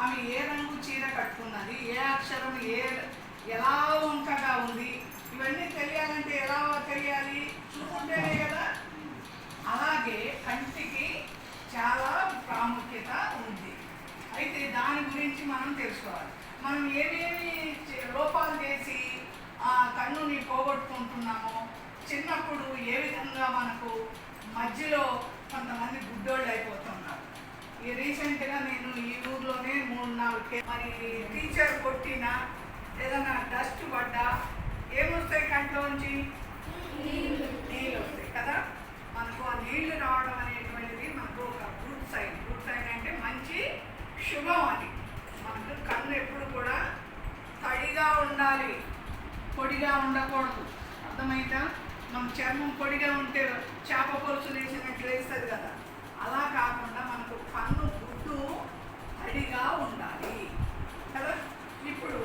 ఆమె ఏ రంగు చీర కట్టుకున్నది, ఏ అక్షరం ఎలా వంకగా ఉంది, ఇవన్నీ తెలియాలంటే ఎలా తెలియాలి? చూసుకుంటేనే కదా. అలాగే కంటికి చాలా ప్రాముఖ్యత ఉంది. అయితే దాని గురించి మనం తెలుసుకోవాలి. మనం ఏమేమి లోపాలు చేసి ఆ కన్నుని పోగొట్టుకుంటున్నామో, చిన్నప్పుడు ఏ విధంగా మనకు మధ్యలో కొంతమంది గుడ్డోళ్ళు అయిపోతున్నారు. ఈ రీసెంట్గా నేను ఈ ఊర్లోనే 3-4 మరి టీచర్ కొట్టినా ఏదైనా డస్ట్ పడ్డా ఏమొస్తాయి కంట్లోంచి? నీళ్ళు వస్తాయి కదా. మనకు ఆ నీళ్లు రావడం అనేటువంటిది మనకు ఒక గుడ్ సైన్. గుడ్ సైన్ అంటే మంచి శుభం. అది మనకు కన్ను ఎప్పుడు కూడా తడిగా ఉండాలి, పొడిగా ఉండకూడదు. అర్థమైందా? మన చర్మం పొడిగా ఉంటే చేప పొలుసు వేసినట్లు వేస్తుంది కదా, అలా కాకుండా మనకు కన్ను గుడ్డు తడిగా ఉండాలి కదా. ఇప్పుడు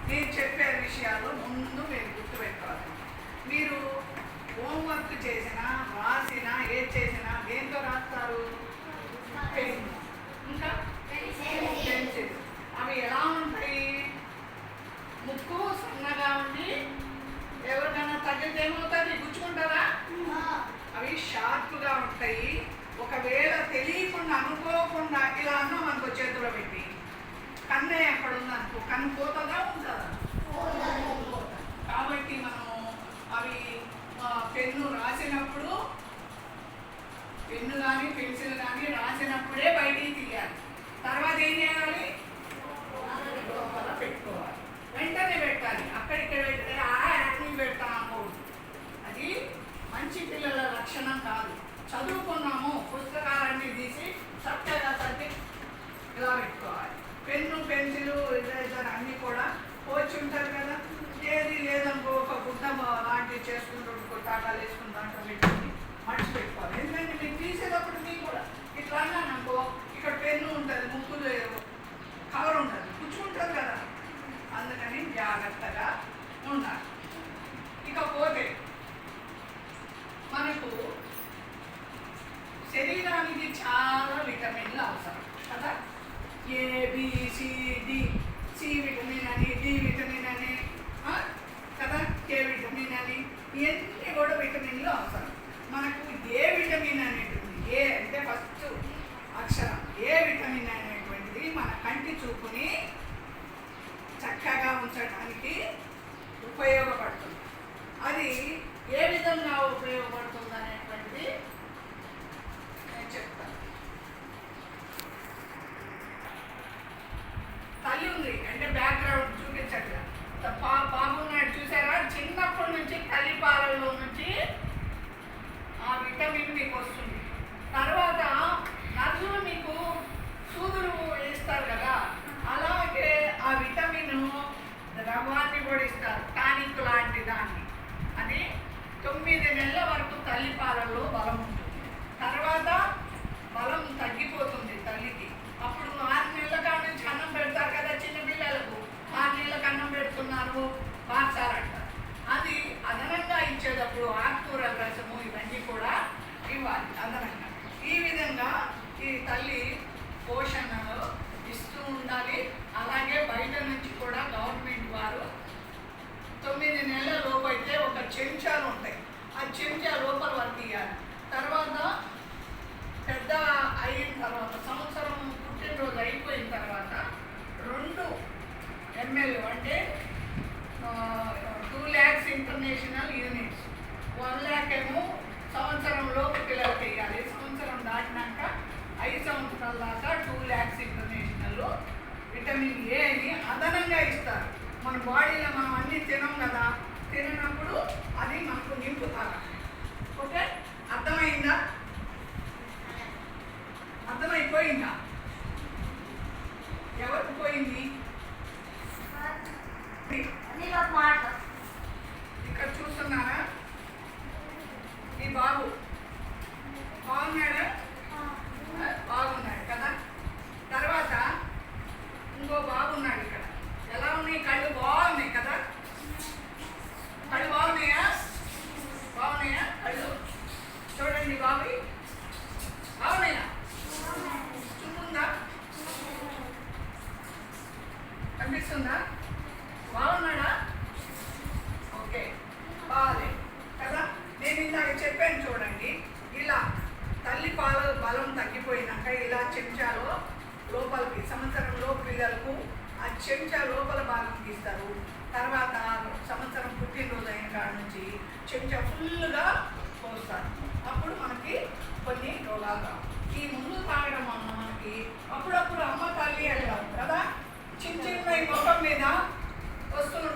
నేను చెప్పే విషయాలు ముందు మీరు గుర్తుపెట్టుకోవాలి. మీరు హోంవర్క్ చేసినా రాసినా ఏది చేసినా దేంతో రాస్తారు? పెన్, ఇంకా పెన్సిల్. అవి ఎలా ఉంటాయి? ముక్కు సన్నగా ఉండి ఎవరికైనా తగ్గితే ఏమవుతుంది? గుచ్చుకుంటారా? అవి షార్ప్గా ఉంటాయి. ఒకవేళ తెలియకుండా అనుకోకుండా ఇలా అన్నా మనకు చేతిలో పెట్టి కన్నే ఎక్కడ ఉందనుకో, కన్ను పోతుందా ఉంటుందా? కాబట్టి మనము అవి పెన్ను రాసినప్పుడు, పెన్ను కానీ పెన్సిల్ కానీ రాసినప్పుడే బయటికి తీయాలి. తర్వాత ఏం చేయాలి? లోపల పెట్టుకోవాలి. వెంటనే పెట్టాలి. అక్కడిక్కడ పెడితే పెడతా అనుకోవద్దు. అది మంచి పిల్లల లక్షణం కాదు. చదువుకున్నాము, పుస్తకాలన్నీ తీసి చక్కగా సర్ది ఇలా పెట్టుకోవాలి. పెన్ను పెన్సిలు ఇద్దరు అన్నీ కూడా పోచి ఉంటారు కదా. ఏది లేదనుకో ఒక గుడ్డ లాంటివి చేసుకుంటూ తాటాలు వేసుకుని దాంట్లో పెట్టుకుని మడిచి పెట్టుకోవాలి. ఎందుకంటే మీకు తీసేటప్పుడు మీకు కూడా ఇట్లా అన్నానుకో, ఇక్కడ పెన్ను ఉంటుంది, ముక్కులు కవర్ ఉంటుంది, కూర్చుంటుంది కదా. అందుకని జాగ్రత్తగా ఉండాలి. ఇకపోతే మనకు శరీరానికి చాలా విటమిన్లు అవసరం కదా. ABCD, సి విటమిన్ అని, డి విటమిన్ అని కదా, కే విటమిన్ అని, ఇవన్నీ కూడా విటమిన్లు అవసరం. మనకు ఏ విటమిన్ అనేటువంటిది, ఏ అంటే ఫస్ట్ అక్షరం, ఏ విటమిన్ అనేటువంటిది మన కంటి చూపుని చక్కగా ఉంచడానికి ఉపయోగపడుతుంది. అది ఏ విధంగా ఉపయోగపడుతుంది అనేటువంటిది నేను చెప్తాను. తల్లి ఉంది అంటే బ్యాక్గ్రౌండ్ చూపించట్లా. బాబు నాడు చూసారా, చిన్నప్పటి నుంచి తల్లి పాలల్లో నుంచి ఆ విటమిన్ మీకు వస్తుంది. తర్వాత నర్సులు మీకు సూదులు వేస్తారు కదా, అలాగే ఆ విటమిన్ ద్రవాన్ని కూడా ఇస్తారు, టానిక్ లాంటి దాన్ని. అది 9 నెలల వరకు తల్లి పాలల్లో బలం ఉంటుంది. తర్వాత బలం తగ్గిపోతుంది తల్లికి. అప్పుడు 6 నెలల కాడ నుంచి అన్నం పెడతారు కదా చిన్నపిల్లలకు, 6 నెలలకు అన్నం పెడుతున్నారు బాక్సారంటారు. అది అదనంగా ఇచ్చేటప్పుడు ఆకుకూరల రసము ఇవన్నీ కూడా ఇవ్వాలి అదనంగా. ఈ విధంగా ఈ తల్లి పోషణలో ఇస్తూ ఉండాలి. అలాగే బయట నుంచి కూడా గవర్నమెంట్ వారు 9 నెలల లోపు అయితే ఒక చెంచాలు ఉంటాయి, ఆ చెంచా లోపల వరకు ఇవ్వాలి. తర్వాత పెద్ద అయిన తర్వాత, సంవత్సరం పుట్టినరోజు అయిపోయిన తర్వాత 2 ml అంటే 2 lakhs ఇంటర్నేషనల్ యూనిట్స్, 1 lakh ఏమో సంవత్సరంలో పిల్లలకి ఇవ్వాలి. సంవత్సరం దాటినాక 5 సంవత్సరాల దాకా 2 lakhs ఇంటర్నేషనల్ విటమిన్ ఏ అని అదనంగా ఇస్తారు. మన బాడీలో మనం అన్నీ తినం కదా, తినప్పుడు అది మనకు నింపుతారు. ఓకే, అర్థమైందా? అర్థమైపోయిందా? ఎవరికి పోయింది? ఇక్కడ చూస్తున్నారా ఈ బాబు బాగున్నాడా? బాగున్నాడు కదా. తర్వాత ఇంకో బాగున్నాడు ఇక్కడ. ఎలా ఉన్నాయి కళ్ళు? బాగున్నాయి కదా. కళ్ళు బాగున్నాయా? బాగున్నాయా కళ్ళు? చూడండి బాబు, బాగున్నాయా? చూపుందా? అనిపిస్తుందా? బాగున్నాడా? ఓకే, బాగాలే కదా. నేను ఇందాక చెప్పాను చూడండి, ఇలా తల్లి పాల బలం తగ్గిపోయినాక ఇలా చెంచాలో లోపలికి, సంవత్సరంలో పిల్లలకు ఆ చెంచా లోపల భాగం తీస్తారు. తర్వాత సంవత్సరం పుట్టినరోజు అయిన కాడ నుంచి చెంచా ఫుల్గా పోస్తారు. అప్పుడు మనకి కొన్ని రోగాలు రావు. ఈ ముందు తాగడం వల్ల మనకి అప్పుడప్పుడు అమ్మ తల్లి అంటారు కదా, చిన్న చిన్న ముఖం మీద వస్తూ ఉంటాయి.